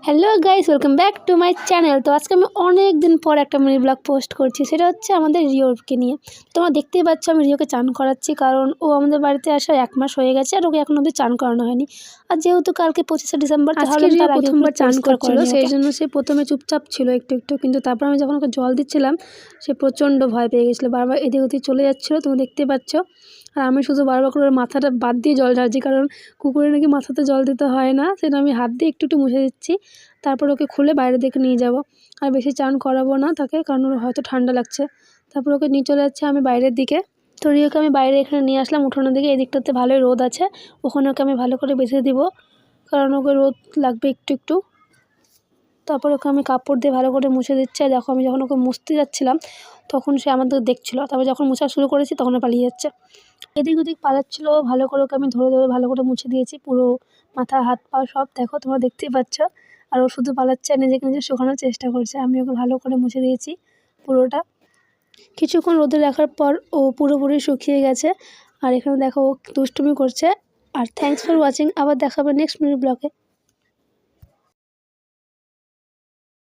Hello guys, welcome back to my channel. তো আজকে আমি অনেক দিন পর একটা মিনি ব্লগ পোস্ট করছি। সেটা হচ্ছে আমাদের রিওকে নিয়ে। তোমরা দেখতেই পাচ্ছ আমি রিওকে চান করাচ্ছি, কারণ ও আমাদের বাড়িতে আসা 1 মাস হয়ে গেছে আর ওকে এখন অবধি চান করানো হয়নি। আর যেহেতু কালকে 25শে ডিসেম্বর, আজকে তাহলে তার আগে প্রথমবার চান করছিল, সেই জন্য জন্য সে প্রথমে চুপচাপ ছিল একটু, কিন্তু তারপর আমি যখন ওকে জল দিচ্ছিলাম সে প্রচণ্ড ভয় পেয়ে গেছিলো, বারবার এদিক ওদিক চলে যাচ্ছিলো, তুমি দেখতে পাচ্ছ। আর আমি শুধু বারবার করে ওর মাথাটা বাদ দিয়ে জল ঢালছি, কারণ কুকুরে নাকি মাথাতে জল দিতে হয় না, সেটা আমি হাত দিয়ে একটু মুছে দিচ্ছি। তারপর ওকে খুলে বাইরের দিকে নিয়ে যাব, আর বেশি চান করাবো না তাকে, কারণ ওর হয়তো ঠান্ডা লাগছে। তারপর ওকে নিয়ে চলে যাচ্ছে আমি বাইরের দিকে। তো রিওকে আমি বাইরে এখানে নিয়ে আসলাম উঠোনের দিকে। এই দিকটাতে ভালোই রোদ আছে, ওখানে ওকে আমি ভালো করে বেঁধে দিব, কারণ ওকে রোদ লাগবে একটু। তারপর ওকে আমি কাপড় দিয়ে ভালো করে মুছে দিচ্ছি। আর দেখো, আমি যখন ওকে মুছতে যাচ্ছিলাম তখন সে আমাদের দেখছিলো, তারপর যখন মোছা শুরু করেছি তখন পালিয়ে যাচ্ছে, এদিক ওদিক পালাচ্ছিলো। ভালো করে ওকে আমি ধরে ভালো করে মুছে দিয়েছি, পুরো মাথা হাত পা সব। দেখো, তোমরা দেখতেই পাচ্ছ। আর ও শুধু পালাচ্ছে আর নিজেকে নিজে শুকানোর চেষ্টা করছে। আমি ওকে ভালো করে মুছে দিয়েছি পুরোটা। কিছুক্ষণ রোদে রাখার পর ও পুরোপুরি শুকিয়ে গেছে। আর এখানে দেখো ও দুষ্টুমি করছে। আর থ্যাঙ্কস ফর ওয়াচিং, আবার দেখাবে নেক্সট মিনি ব্লগে।